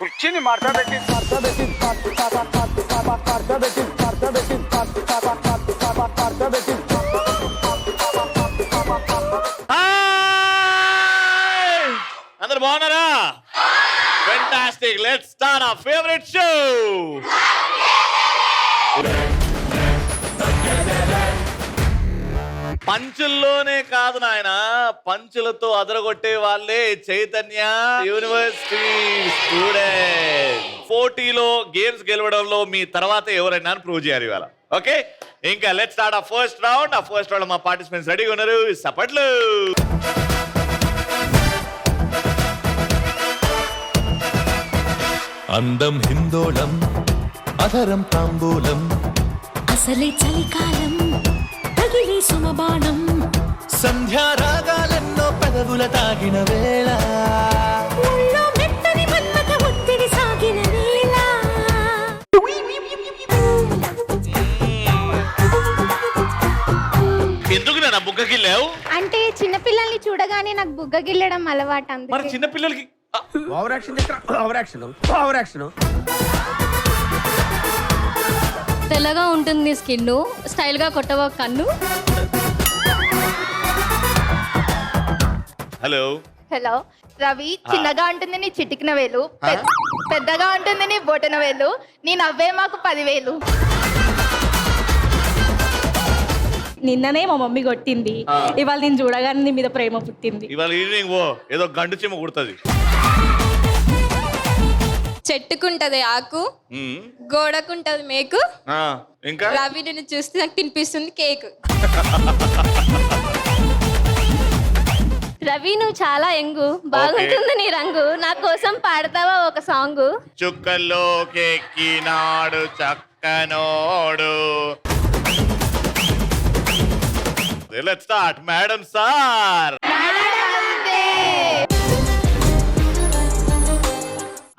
కూర్చుని మాట్లాడబెట్టి అందరు బాగున్నారా? Fantastic. Let's start our favourite show. పంచుల్లోనే కాదు నాయన, పంచులతో అదరగొట్టే వాళ్ళే చైతన్య యూనివర్సిటీ స్టూడెంట్. పోటీలో గేమ్స్ గెలవడంలో మీ తర్వాత ఎవరైనా ప్రూవ్ చేయాలి ఇవాళ. ఓకే, ఇంకా let's start uh first round. Uh first round మా పార్టిసిపెంట్స్ రెడీగా ఉన్నారు. సపట్లు. అందం హిందోళం, అధరం తాంబూలం, అసలే చలికాలం తగిలే సుమబాణం, సంధ్యారాగాలెన్నో పెదవుల తాగిన వేళ, ముళ్ళో మెత్తని మన్మథ ఒత్తిడి సాగిన వేళ. ఎందుకు నా బుగ్గకిల్లావు? అంటే చిన్నపిల్లల్ని చూడగానే నాకు బుగ్గ గిల్లడం అలవాటు. మరి అందుకే చిన్నపిల్లలకి over action over action over action. తెల్లగా ఉంటుంది స్కిన్, స్టైల్ గా కొట్టవ కన్ను. హలో హలో రవి, చిన్నగా ఉంటుంది నీ చిటికిన వేలు, పెద్దగా ఉంటుంది నీ బొటన వేలు, నీ నవ్వే మాకు 10,000. నిన్ననే మా మమ్మీ కొట్టింది, ఇవాళ నేను చూడగానే నీ మీద ప్రేమ పుట్టింది. ఇవాళ ఈవినింగ్ ఏదో గండు చిమ్మ కుడుతుంది. చెట్టుకుంటది ఆకు, గోడకుంటది మేకు, ఇంకా రవి నిన్ను చూస్తే నాకు తినిపిస్తుంది కేక్. రవి నువ్వు చాలా యంగు, బాగుంటుంది నీ రంగు, నా కోసం పాడతావా ఒక సాంగ్? చుక్కల్లోకెక్కినాడు చక్కనోడు. Let's start, madam sir.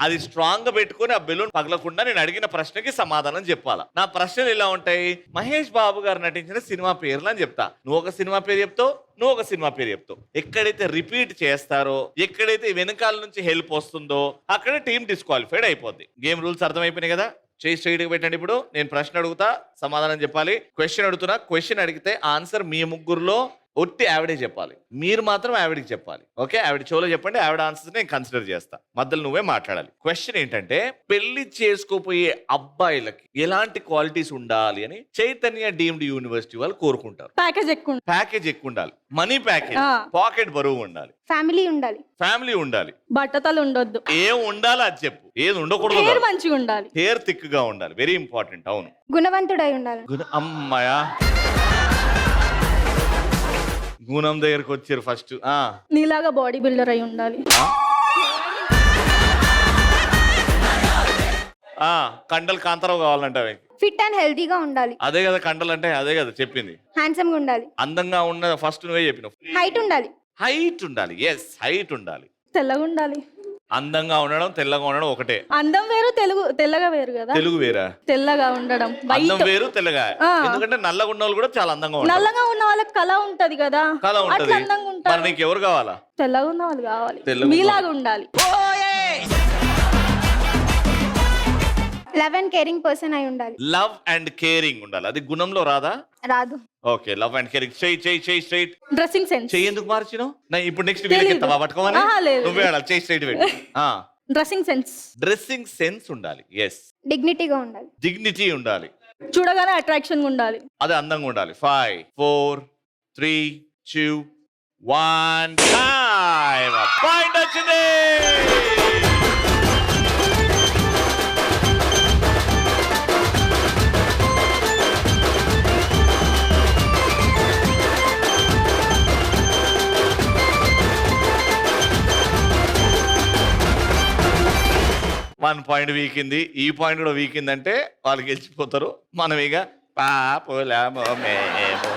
అది స్ట్రాంగ్ గా పెట్టుకుని ఆ బెలూన్ పగలకుండా నేను అడిగిన ప్రశ్నకి సమాధానం చెప్పాలా. నా ప్రశ్నలు ఎలా ఉంటాయి? మహేష్ బాబు గారు నటించిన సినిమా పేర్లు అని చెప్తా. నువ్వు ఒక సినిమా పేరు చెప్తావు, నువ్వు ఒక సినిమా పేరు చెప్తావు. ఎక్కడైతే రిపీట్ చేస్తారో, ఎక్కడైతే వెనకాల నుంచి హెల్ప్ వస్తుందో అక్కడ టీం డిస్క్వాలిఫైడ్ అయిపోద్ది. గేమ్ రూల్స్ అర్థమైపోయినాయి కదా? చేయి స్ట్రైట్ గా పెట్టండి. ఇప్పుడు నేను ప్రశ్న అడుగుతా, సమాధానం చెప్పాలి. క్వశ్చన్ అడుగుతున్నా, క్వశ్చన్ అడిగితే ఆన్సర్ మీ ముగ్గురులో ఒట్టి ఆవిడే చెప్పాలి. మీరు మాత్రం ఆవిడికి చెప్పాలి. ఓకే, ఆవిడ చెవులో చెప్పండి, ఆవిడ ఆన్సర్ నేను కన్సిడర్ చేస్తా. మధ్యలో నువ్వే మాట్లాడాలి. క్వశ్చన్ ఏంటంటే, పెళ్లి చేసుకోపోయే అబ్బాయిలకి ఎలాంటి క్వాలిటీస్ ఉండాలి అని చైతన్య డీమ్డ్ యూనివర్సిటీ వాళ్ళు కోరుకుంటారు. ప్యాకేజ్ ఎక్కువ, ప్యాకేజ్ ఎక్కువ ఉండాలి, మనీ ప్యాకేజ్, పాకెట్ బరువు ఉండాలి, ఫ్యామిలీ ఉండాలి, ఫ్యామిలీ ఉండాలి, బట్టతలు ఉండొద్దు, ఏం ఉండాలి అది చెప్పు. ఏది ఉండకూడదు? హెయిర్ మంచిగా ఉండాలి, హెయిర్ థిక్ గా ఉండాలి, వెరీ ఇంపార్టెంట్. అవును, గుణవంతుడై ఉండాలి. అమ్మాయా గుణం దగ్గరకు వచ్చారు ఫస్ట్. నీలాగా బాడీ బిల్డర్ అయి ఉండాలి, కండలు కాంతారావు కావాలంటే ఫిట్ అండ్ హెల్తీగా ఉండాలి. అదే కదా కండలు అంటే, అదే కదా చెప్పింది. హ్యాండ్సమ్ గా ఉండాలి, అందంగా ఉన్న ఫస్ట్ నువ్వే చెప్పినావు. హైట్ ఉండాలి, హైట్ ఉండాలి, ఎస్ హైట్ ఉండాలి. తెల్లగా ఉండాలి. అందంగా ఉండడం తెల్లగా ఉండడం ఒకటే. అందం వేరు, తెల్లగా వేరు కదా. తెలుగు వేరా? తెల్లగా ఉండడం అందం వేరు, తెల్లగా. ఎందుకంటే నల్లగా ఉన్న వాళ్ళు కూడా చాలా అందంగా ఉంటారు. నల్లగా ఉన్న వాళ్ళకి కళ ఉంటది కదా, కళ ఉంటది. అట్లా అందంగా ఉంటారు. మరి నీకు ఎవరు కావాలా? తెల్లగా ఉన్న వాళ్ళు కావాలి, తెల్లగా మీలాగా ఉండాలి. లవ్ అండ్ కేరింగ్ పర్సన్ అయి ఉండాలి. లవ్ అండ్ కేరింగ్ ఉండాలి. అది గుణంలో రాదా? రాదు. Okay, love and caring. చెయ్యి స్ట్రైట్. Dressing sense. చెయ్యి ఎందుకు మార్చినావు? ఇప్పుడు నెక్స్ట్ వీడియోకి ఎత్తావా పట్టుకోవాలి? నువ్వే ఆడాలి. చెయ్యి స్ట్రైట్ పెట్టు. Dressing sense. డ్రెస్సింగ్ సెన్స్ ఉండాలి, ఎస్. డిగ్నిటీగా ఉండాలి, డిగ్నిటీ ఉండాలి. చూడగానే అట్రాక్షన్ ఉండాలి, అది అందంగా ఉండాలి. 5 4 3 2 1 టైం. పాయింట్ వచ్చింది. వన్ పాయింట్ వీకింది, ఈ పాయింట్ కూడా వీకింది అంటే వాళ్ళు గెలిచిపోతారు. మనం ఇక పాపులమో మేము.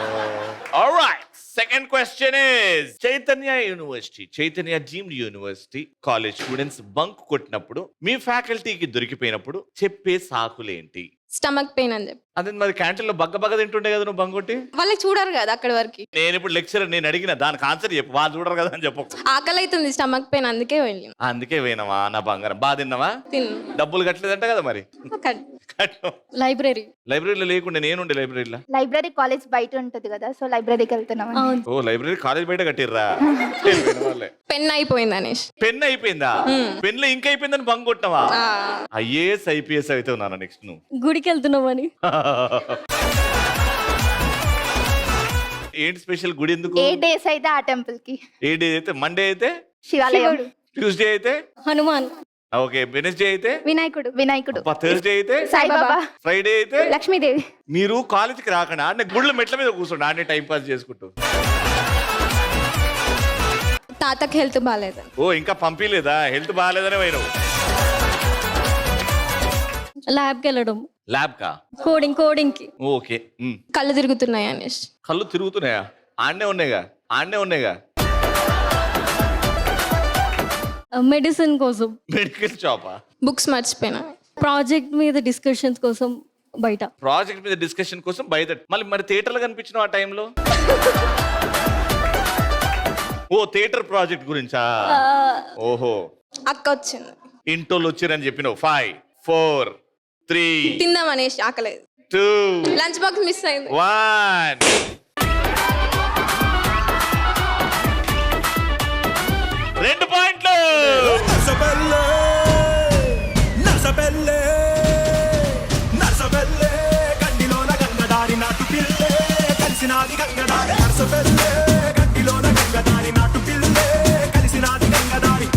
Alright, second question is, Chaitanya deemed university college students bunk కొట్టినప్పుడు మీ ఫ్యాకల్టీకి దొరికిపోయినప్పుడు చెప్పే సాకులేంటి? స్టమక్ పెయిన్ అని చెప్పి. అదే మరి క్యాంటీన్లో బగ్గ తింటుండే కదా నువ్వు బంగొట్టి. వాళ్ళకి చూడరు కదా అక్కడి వరకు. నేను ఇప్పుడు లెక్చరర్, నేను అడిగిన దానికి ఆన్సర్ చెప్పు. వాళ్ళు చూడరు కదా అని చెప్పకు. ఆకలి అవుతుంది, స్టమక్ పెయిన్, అందుకే వెళ్ళిన. అందుకే పోయినావా నా బంగారం? బాగా తిన్నావా? డబ్బులు కట్టలేదంట కదా మరి. లైబ్రరీ లైబ్రరీలో లేకుండా నేనుండే లైబ్రరీలో. లైబ్రరీ కాలేజ్ బయట ఉంటది కదా, సో లైబ్రరీకి వెళ్తున్నాం. ఓ లైబ్రరీ కాలేజ్ బయట కట్టిర్రా? పెన్ అయిపోయింది అనేసి. పెన్ అయిపోయిందా? పెన్ లో ఇంక అయిపోయిందని బంగ్ కొట్టినవా? ఐఏఎస్ ఐపీఎస్ అయితే ఉన్నాను నెక్స్ట్ నువ్వు. గుడికి వెళ్తున్నామని. ఏంటి స్పెషల్ గుడి ఎందుకు? ఏ డేస్ అయితే ఆ టెంపుల్ కి. ఏ డే అయితే? మండే అయితే శివాలయం, ట్యూస్డే అయితే హనుమాన్, ఓకే, వెనస్డే అయితే వినాయకుడు, థర్స్డే అయితే సాయిబాబా, ఫ్రైడే అయితే లక్ష్మీదేవి. మీరు కాలేజీకి రాకుండా ఆడ గుళ్ళ మెట్ల మీద కూర్చోండి, ఆడనే టైం పాస్ చేసుకుంటూ. తాతకి హెల్త్ బాగాలేదు. ఓ ఇంకా పంపించలేదా? హెల్త్ బాగాలేదనే పోయినావు. ల్యాబ్కి వెళ్ళడం. ల్యాబ్ కా? కోడింగ్ కి. ఓకే. కళ్ళు తిరుగుతున్నాయి అనేసి. కళ్ళు తిరుగుతున్నాయా? ఆడనే ఉన్నాయిగా. మెడిసిన్ కోసం. మెడికల్ షాపా? బుక్స్ మర్చిపోయినా. ప్రాజెక్ట్ మీద డిస్కషన్స్ కోసం బయట. ప్రాజెక్ట్ మీద డిస్కషన్ కోసం బయట. మరి థియేటర్లో కనిపించిన ఆ టైంలో? ఓ థియేటర్ ప్రాజెక్ట్ గురించా? ఓహో. అక్క వచ్చింది. ఇంటోళ్ళు వచ్చిరని చెప్పినావు. 5 4 3 తిందాం అనేసి ఆకలేదు. 2 లంచ్ బాక్స్ మిస్ అయింది. 1 2 పాయింట్లు. గండిలోన గంగదారి నాటు పిల్లే కలిసినాది గంగదారి. గండిలోన గంగదారి నాటు పిల్లే కలిసినాది గంగదారి.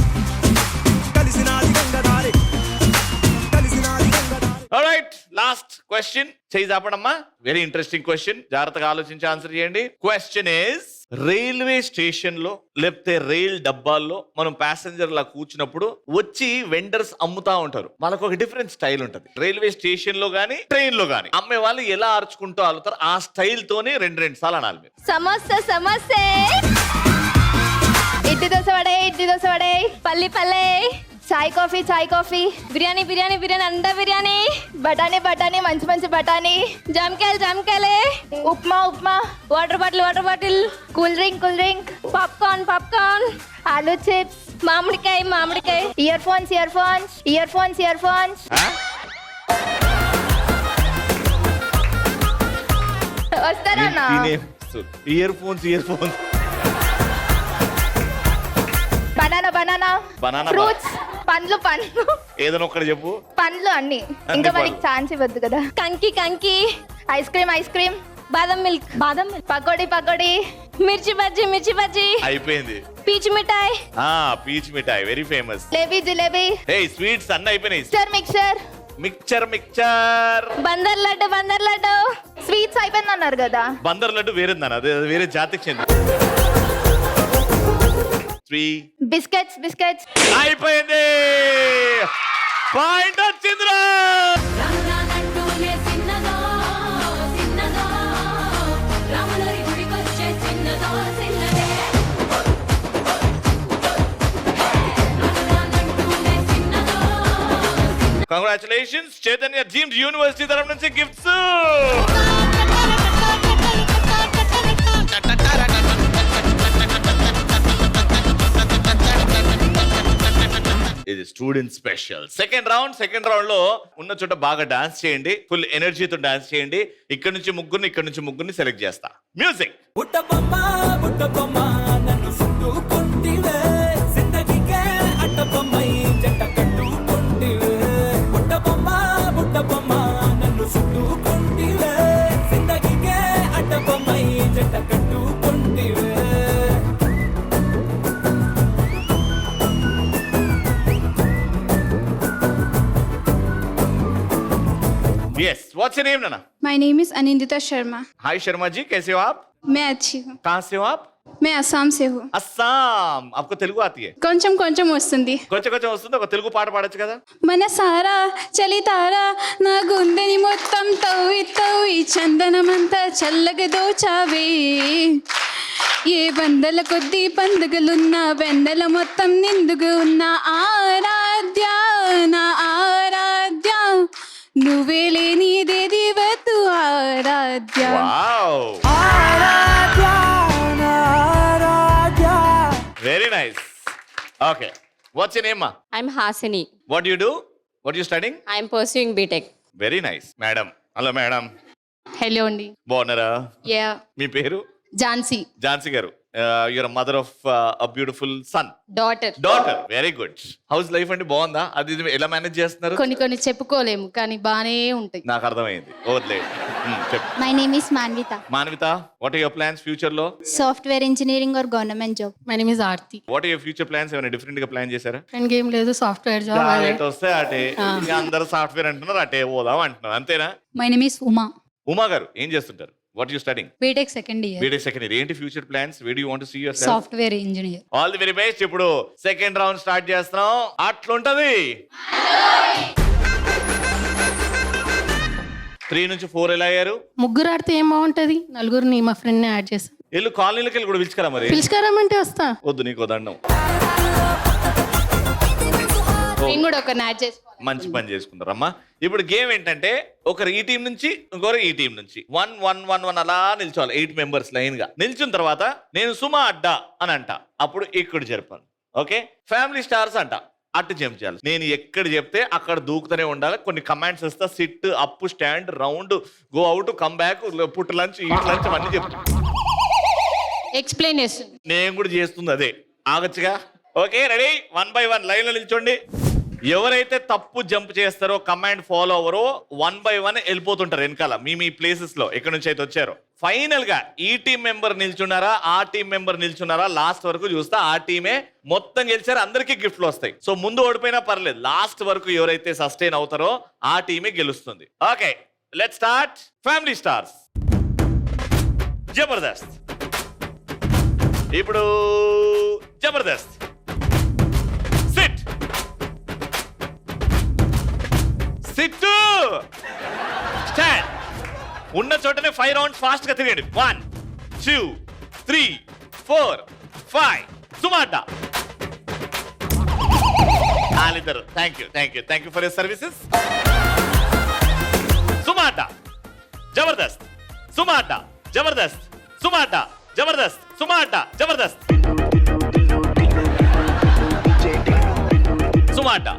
Alright, last question. చేయి చాపడమ్మా. Very interesting question. జాగ్రత్తగా ఆలోచించి ఆన్సర్ చేయండి. క్వశ్చన్ ఇస్, రైల్వే స్టేషన్ లో లేకపోతే రైల్ డబ్బాల్లో మనం ప్యాసింజర్ లా కూర్చున్నప్పుడు వచ్చి వెండర్స్ అమ్ముతా ఉంటారు. వాళ్ళకు ఒక డిఫరెంట్ స్టైల్ ఉంటది. రైల్వే స్టేషన్ లో గానీ ట్రైన్ లో గానీ అమ్మే వాళ్ళు ఎలా అరుచుకుంటూ అలుతారు, ఆ స్టైల్ తోనే రెండు సార్లు అనాలి మీరు. సమోసే, ఇడ్లీ దోశ వడే, పల్లి, చాయ్ కాఫీ, బిర్యానీ, అండా బిర్యానీ, బఠానీ, మంచి బఠానీ, జమకాయలే, upma, water bottle, cool drink, popcorn, aloo chips, మామిడికాయ, ఇయర్ ఫోన్స్. వస్తారా? ఇయర్ ఫోన్స్ బనానా, ఫ్రూట్స్, పండ్లు, ఏదైనా ఒక్కటి చెప్పు. పండ్లు అన్ని. ఇంకా మనకి ఛాన్స్ ఇవ్వద్దు కదా. కంకి, ఐస్ క్రీమ్, బాదం మిల్క్, పకోడీ, మిర్చి బజ్జీ, అయిపోయింది. పీచ్ మిఠాయి వెరీ ఫేమస్. జిలేబీ, స్వీట్స్ అన్ని అయిపోయినాయి. మిక్చర్, బందర్ లడ్డు, స్వీట్స్ అయిపోయింది అన్నారు కదా. బందర్ లడ్డు వేరేందన్న, అదే వేరే జాతికి చెంది. బిస్కెట్స్ అయిపోయింది. పాయింట్ వచ్చిందిరా. కంగ్రాచులేషన్స్. చైతన్య డ్రీమ్స్ యూనివర్సిటీ తరఫు నుంచి గిఫ్ట్స్. ఇది స్టూడెంట్ స్పెషల్. సెకండ్ రౌండ్ లో ఉన్న చోట బాగా డాన్స్ చేయండి, ఫుల్ ఎనర్జీతో డాన్స్ చేయండి. ఇక్కడ నుంచి ముగ్గురిని సెలెక్ట్ చేస్తా. మ్యూజిక్. నన్ను చుట్టుకుంటివే, జిందగీకే అడ్డబొమ్మై జంట కట్టుకుంటివే. బుట్టబొమ్మ నన్ను చుట్టుకుంటివే, జిందగీకే అడ్డబొమ్మై జంట కట్టుకుంటివే. Yes. What's your name, Nana? My name is Anindita Sharma. Hi, Sharma ji. कैसे हो आप? मैं अच्छी हूँ. कहाँ से हो आप? मैं असम से हूँ. అస్సాం. आपको తెలుగు आती है? కొంచెం వస్తుంది. కొంచెం వస్తుంది. ఒక తెలుగు పాట పాడొచ్చు కదా? మన సారా చలి తారా నా గుండెని మొత్తం తవ్వి చందనమంతా చల్లగా దోచావే. ఏ వందల కొద్ది పండుగలున్న వెన్నెల మొత్తం నిండుగా ఉన్న ఆరాధ్య, నా ఆరాధ్య నువ్వే లేనిదేది వద్దు Aaradhya. Wow, very nice. Okay, what's your name మా? I am Hasini. What you do? What you studying? I am pursuing BTech. Very nice. Madam, hello madam, hello అండి. బాగున్నారా? యా. మీ పేరు? Jhansi. Jhansi garu, your mother of a beautiful son. Daughter. Daughter, very good. House life అంటే బాగుందా? అది ఇది ఎలా మేనేజ్ చేస్తున్నారు? కొన్ని చెప్పుకోలేము కానీ బానే ఉంటాయి. నాకు అర్థమైంది, వదిలేదు. చెప్పు. My name is Manvita. Manvita, what are your plans future లో? Software engineering or government job. My name is Aarti. What are your future plans? ఏమైనా డిఫరెంట్ గా ప్లాన్ చేశారా? ఇంకేం లేదు, సాఫ్ట్వేర్ జాబ్. ఎటు వస్తే అటే. ఇంకా అందరూ సాఫ్ట్వేర్ అంటున్నారు, అటే పోదాం అంటున్నారు, అంతేనా? My name is Uma. Uma garu ఏం చేస్తుంటారు? What you studying? BTech second year. BTech second year. ఏంటి future plans? Where do you want to see your software engineer. All the very best. ఇప్పుడు సెకండ్ రౌండ్ స్టార్ట్ చేస్తున్నాం. అట్లుంటది. 3 నుంచి 4 ఎలా అయ్యారు? ముగ్గురు ఆడితే ఏం బాగుంటది, నలుగురిని మా ఫ్రెండ్ ని యాడ్ చేస్తాను. వీళ్ళు కాలనీలకి వెళ్ళి కూడా పిలుచుకరా మరి? పిలుచుకారమంటే వస్తా. వద్దు, నీకు దండం. నేను కూడా ఒక యాడ్ చేసుకో. మంచి పని చేసుకుంటారమ్మా. ఇప్పుడు గేమ్ ఏంటంటే, ఒకరు ఈ టీం నుంచి ఇంకొకరు ఈ టీం నుంచి 1-1-1-1 అలా నిల్చోవాలి. 8 మెంబర్స్ లైన్ గా నిల్చున్న తర్వాత నేను సుమా అడ్డా అని అంట, అప్పుడు ఇక్కడ జరపాలి. ఓకే, ఫ్యామిలీ స్టార్స్ అంట, అటు జంప్ చేయాలి. నేను ఎక్కడ చెప్తే అక్కడ దూకుతూనే ఉండాలి. కొన్ని కమాండ్స్ ఇస్తా, sit, up, stand, round, go out, come back, put lunch, eat lunch అన్నీ చెప్తా. ఎక్స్ప్లెయిన్ చేస్తుంది. నేను కూడా చేస్తుంది అదే. ఆగచ్చుగా? Okay, ready? 1 by 1 లైన్ లో నిల్చోండి. ఎవరైతే తప్పు జంప్ చేస్తారో, కమాండ్ ఫాలో అవ్వరో, 1 by 1 వెళ్ళిపోతుంటారు వెనకాల మీ ప్లేసెస్ లో ఎక్కడి నుంచి అయితే వచ్చారో. ఫైనల్ గా ఈ టీం మెంబర్ నిల్చున్నారా, ఆ టీం మెంబర్ నిల్చున్నారా, లాస్ట్ వరకు చూస్తా. ఆ టీమే మొత్తం గెలిచారు, అందరికీ గిఫ్ట్లు వస్తాయి. సో ముందు ఓడిపోయినా పర్లేదు, లాస్ట్ వరకు ఎవరైతే సస్టైన్ అవుతారో ఆ టీమే గెలుస్తుంది. Okay, let's start. Family stars, Jabardasth. ఇప్పుడు జబర్దస్త్. సిట్. సిట్. స్టాండ్. ఉన్న చోటనే 5 రౌండ్స్ ఫాస్ట్ గా తిరిగండి. 1 2 3 4 5. సుమాటా. వాళ్ళిద్దరు. Thank you for your services. సుమాటా. జబర్దస్త్. సుమాటా. జబర్దస్త్. సుమాటా. జబర్దస్త్. సుమాటా. జబర్దస్త్. సుమాటా.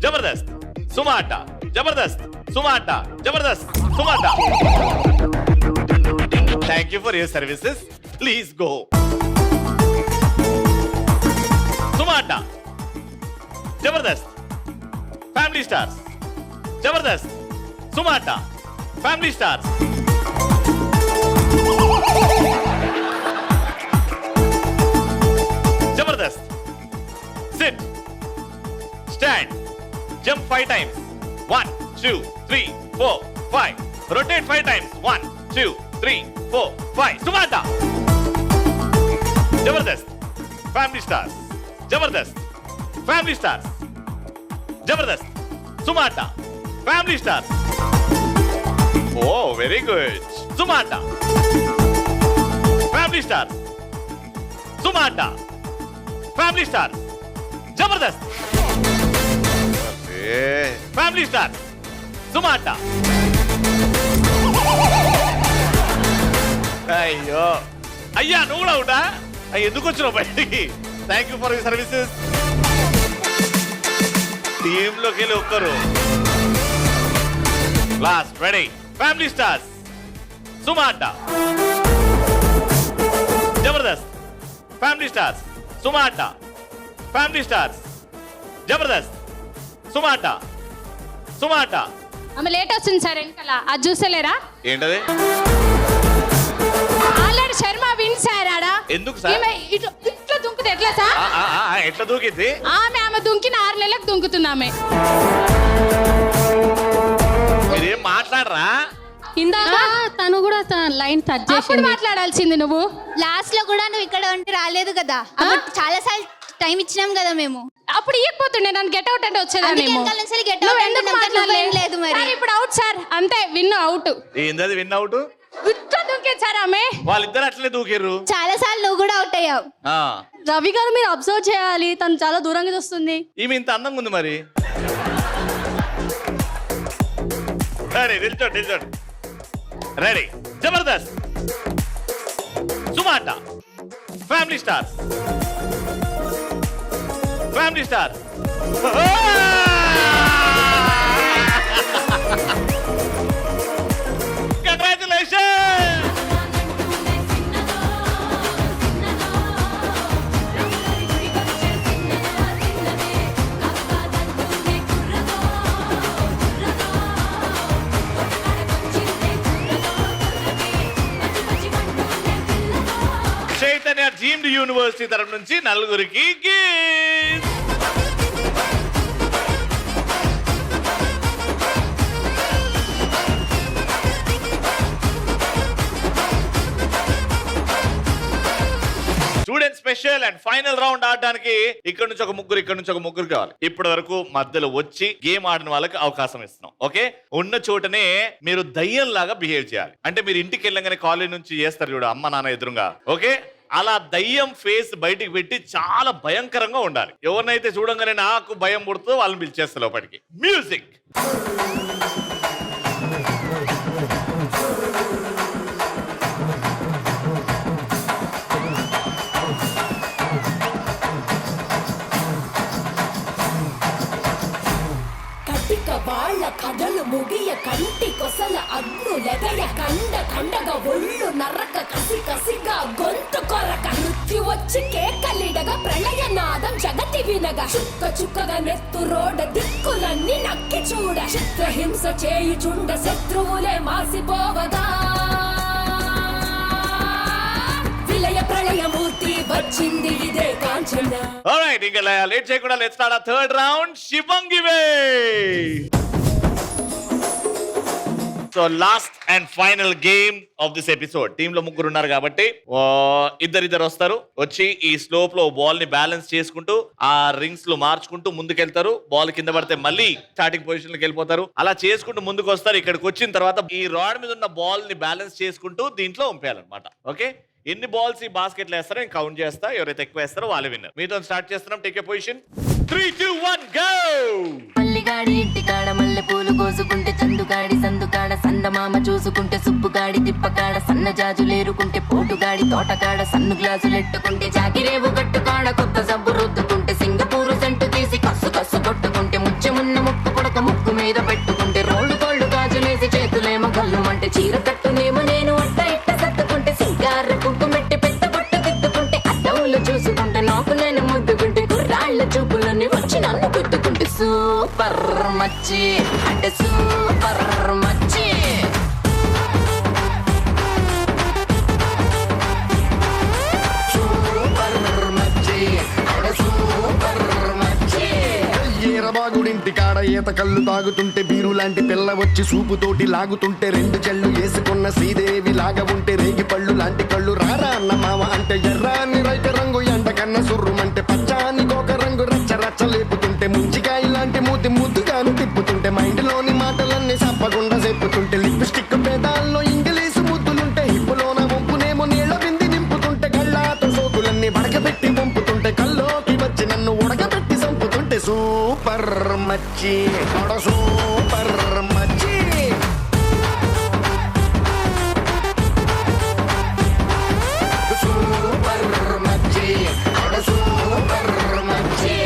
జబర్దస్త్. సుమాటా. జబర్దస్త్. సుమాటా. జబర్దస్త్. సుమాటా. Thank you for your services. Please go. సుమాటా. జబర్దస్త్. Family stars. జబర్దస్త్. సుమాటా. Family stars. Jabardasth. Sit. Stand. Jump 5 times. 1 2 3 4 5. Rotate 5 times. 1 2 3 4 5. Sumata. Jabardast. Family stars. Jabardast. Family stars. Jabardast. Sumata. Family stars. Oh, very good. Sumata. Family stars. Sumata. Family stars. Jabardast. Family star. సుమాటా. అయ్యో అయ్యా, నువ్వు కూడా అవుటా? ఎందుకు వచ్చినావు బయటికి? Thank you for your services. టీంలోకి వెళ్ళి ఒక్కరు. లాస్ట్. రెడీ? Family stars. సుమాటా. జబర్దస్త్. Family stars. సుమాటా. Family stars. జబర్దస్త్. సుమాటా. సుమాటా. ఆమె లేట్ వస్తుంది సార్ వెనకాల, అది చూసలేరా? ఏంటది? ఆల్రెడీ శర్మ విన్ సార్ ఆడ. ఎందుకు సార్? ఇట్లా దుంకుతే ఎట్లా సార్? ఎట్లా దూకింది? ఆమె దుంకిన 6 నెలలకు దుంకుతుంది ఆమె. మీరేం మాట్లాడరా? ఇందాక తను కూడా లైన్ టచ్ చేసి మాట్లాడాల్సింది నువ్వు. లాస్ట్ లో కూడా నువ్వు ఇక్కడ ఉంటే రాలేదు కదా, చాలా సార్లు టైం ఇచ్చినాం కదా మేము. అప్పుడు ఇవ్వకపోతుండే, నన్ను గెట్ అవుట్ అంటే వచ్చేదాన్ని. ఇప్పుడు అవుట్ సార్, అంతే. Win out. ఏందది విన్ అవుట్? ఇట్లా దూకే సార్ ఆమె. వాళ్ళిద్దరు అట్లనే దూకిర్రు. చాలా సార్లు నువ్వు కూడా అవుట్ అయ్యావు. రవి గారు మీరు అబ్జర్వ్ చేయాలి, తను చాలా దూరంగా చూస్తుంది. ఈమె ఇంత అందంగా ఉంది మరి. రెడీ నిల్చోండి రెడీ జబర్దస్త్ సుమాట family star congratulation. Chaitanya deemed university తరఫు నుంచి నలుగురికి gift. Student special and final round ఆడడానికి ఇక్కడ నుంచి ఒక ముగ్గురు కావాలి. ఇప్పటి వరకు మధ్యలో వచ్చి గేమ్ ఆడిన వాళ్ళకి అవకాశం ఇస్తున్నాం. ఓకే, ఉన్న చోటనే మీరు దయ్యం లాగా బిహేవ్ చేయాలి. అంటే మీరు ఇంటికి వెళ్ళగానే కాలేజ్ నుంచి చేస్తారు చూడు అమ్మ నాన్న ఎదురుగా, ఓకే, అలా దయ్యం ఫేస్ బయటికి పెట్టి చాలా భయంకరంగా ఉండాలి. ఎవరినైతే చూడంగానే నాకు భయం పుడుతుందో వాళ్ళని పిలిచేస్తా లోపలికి. మ్యూజిక్. వాళ్ళ కథలు ముగియ కంటి కొసల అగ్నులెగయ కండగా ఒళ్ళు నరక కసిగా గొంతు కొరక మృత్యు వచ్చి కేకలిడగా ప్రళయనాదం జగతి వినగా చుక్కగా నెత్తు రోడ దిక్కులన్నీ నక్కి చూడ చిత్రహింస చేయుచుండ శత్రువులే మాసిపోవగా విలయ ప్రళయమూర్తి వచ్చింది ఇదే కాంచన. ఆల్రైట్, ఇంకా లేట్ చేయకుండా let's start the third round. శివంగివే. So last and final game of this episode. Team లో ముగ్గురు ఉన్నారు కాబట్టి ఇద్దరు వస్తారు. వచ్చి ఈ స్లోప్ లో బాల్ ని బ్యాలెన్స్ చేసుకుంటూ ఆ రింగ్స్ లో మార్చుకుంటూ ముందుకెళ్తారు. బాల్ కింద పడితే మళ్ళీ స్టార్టింగ్ పొజిషన్ లోకి వెళ్ళిపోతారు. అలా చేసుకుంటూ ముందుకు వస్తారు. ఇక్కడికి వచ్చిన తర్వాత ఈ రాడ్ మీద ఉన్న బాల్ ని బ్యాలెన్స్ చేసుకుంటూ దీంట్లో ఉంపేయాలన్నమాట. ఓకే, ఎన్ని బాల్స్ ఈ బాస్కెట్ లో వేస్తారో నేను కౌంట్ చేస్తా. ఎవరైతే ఎక్కువ వేస్తారో వాళ్ళు విన్నర్. మీతో స్టార్ట్ చేస్తున్నాం. Take a position. 3, 2, 1 గో. మల్లిగాడి ఇంటికాడ మల్లె పూలు కోసుకుంటే చందుగాడి సందుకాడ సందమామ చూసుకుంటే సుబ్బుగాడి తిప్పకాడ సన్న జాజులేరుకుంటే పోటుగాడి తోటకాడ సన్ను గ్లాసులెట్టుకుంటే జాగిరేవు గట్టుకాడ కొత్త సబ్బు రుద్దుకుంటే సింగపూరు సెంటు తీసి కస్సు కొట్టుకుంటే ముచ్చెమున్న ముక్కు పొడక ముక్కు మీద పెట్టుకుంటే రోడ్డు కోళ్ళు గాజులేసి చేతులేమో గల్లుమంటే చీర కట్టునేమో నేను అట్ట ఇట్ట సత్తుకుంటే సింగార కుంకుమెట్టి పెద్ద బొట్టు దిద్దుకుంటే అద్దవులు చూసుకుంటే నాకు నేను ముద్దుకుంటే కుర్రాళ్ళ చూపులని వచ్చి నన్ను గుద్దుకుంటే సూపర్ మచ్చి అంటే సూపర్ మచ్చి. ఈరబాగుడింటి కాడ ఈత కళ్ళు తాగుతుంటే బీరు లాంటి పిల్ల వచ్చి సూపుతోటి లాగుతుంటే రెండు చెళ్ళు వేసుకున్న శ్రీదేవి లాగా ఉంటే రేగి పళ్ళు లాంటి కళ్ళు రారా అన్న మామ అంటే ఎర్రాని రైత రంగు ఎండ కన్న సుర్రుమంటే పచ్చాని కోక రంగు రచ్చ లేపుతుంటే ముంచికాయ లాంటి మూతి ముద్దుగాను తిప్పుతుంటే మైండ్ లోని మాటలన్నీ చెప్పకుండా చెప్పుతుంటే లిప్స్టిక్ పేదాల్లో ఇంగ్లీషు ముద్దులుంటే హిప్పులోన వంపునేమో నీళ్ళ బింది నింపుతుంటే కళ్ళాతో సోకులన్నీ వడకబెట్టి పంపుతుంటే కల్లోకి వచ్చి నన్ను ఉడకబెట్టి చంపుతుంటే సూపర్ మచ్చి సూపర్ మచ్చి. సూపర్ మచ్చి సూపర్ మచ్చి.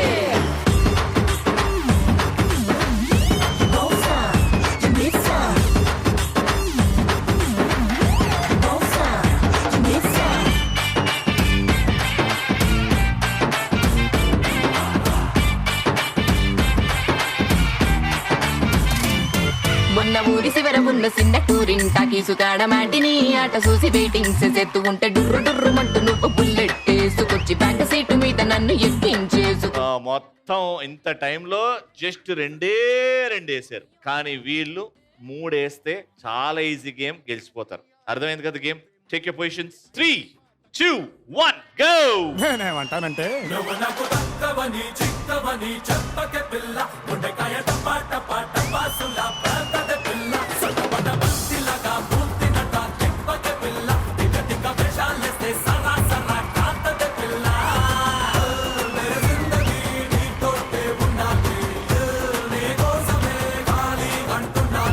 మొన్న ఊరి శివర ఉన్న చిన్న టూరింటా కీసుకాడ మాటిని ఆట చూసి వెయిటింగ్స్ ఎత్తు ఉంటే డుర్రు మంటూ నువ్వు బుల్లెట్ వేసుకొచ్చి బ్యాక్ సీటు మీద నన్ను ఎక్కించేసు. మొత్తం ఇంత టైంలో జస్ట్ రెండే వేసారు. కానీ వీళ్ళు 3 వేస్తే చాలా ఈజీ గేమ్, గెలిచిపోతారు. అర్థమైంది కదా game? Take your positions. 3, 2, 1 go. నేనేమంటానంటే చిక్కవని చెప్పకే పిల్ల గుండెకాయ టపా టపా టపాసుల ప్రాంతద పిల్ల సొంతపడ బంతిలగా పూర్తినట చెప్పకే పిల్ల టిక వేషాలేస్తే సరా కాంతద పిల్ల మేరే జిందగీ నీతోటే ఉండాలి నీ కోసమే ఖాళీ అంటున్నా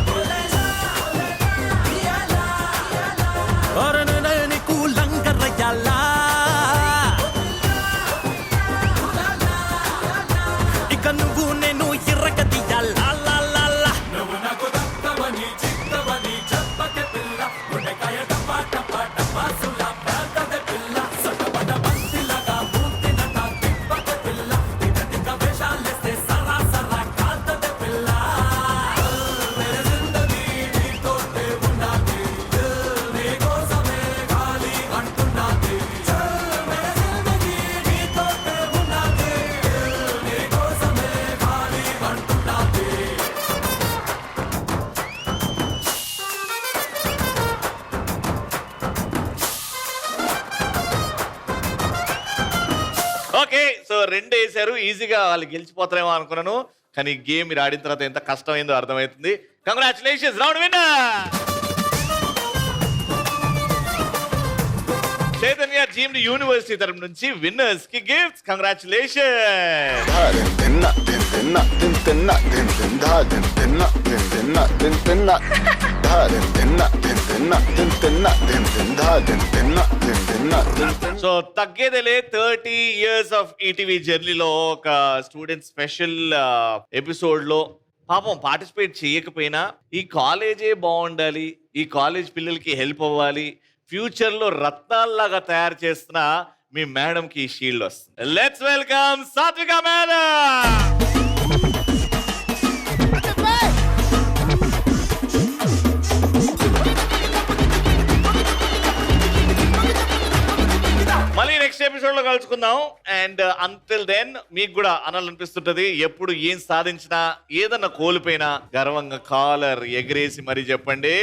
2 వేశారు, ఈజీగా వాళ్ళు గెలిచిపోతారేమో అనుకున్నాను. కానీ గేమ్ మీరు ఆడిన తర్వాత ఎంత కష్టమైందో అర్థమవుతుంది. Congratulations, round winner Chaitanya జీమ్ university తరపు నుంచి విన్నర్స్ కి గిఫ్ట్స్. కంగ్రాచులేషన్స్. సో తగ్గేదేలే 30 years ఆఫ్ ఈటీవీ జర్నీలో ఒక స్టూడెంట్ స్పెషల్ ఎపిసోడ్ లో పాపం పార్టిసిపేట్ చేయకపోయినా ఈ కాలేజే బాగుండాలి, ఈ కాలేజ్ పిల్లలకి హెల్ప్ అవ్వాలి, ఫ్యూచర్ లో రత్నాల్లాగా తయారు చేస్తున్న మీ మేడం కి షీల్డ్ వస్తుంది. లెట్స్ వెల్కమ్ సాత్విక మేడం. మళ్ళీ నెక్స్ట్ ఎపిసోడ్ లో కలుసుకుందాం. అండ్ అంటిల్ దెన్ మీకు కూడా అనాలనిపిస్తుంటది, ఎప్పుడు ఏం సాధించినా ఏదన్నా కోల్పోయినా గర్వంగా కాలర్ ఎగరేసి మరీ చెప్పండి.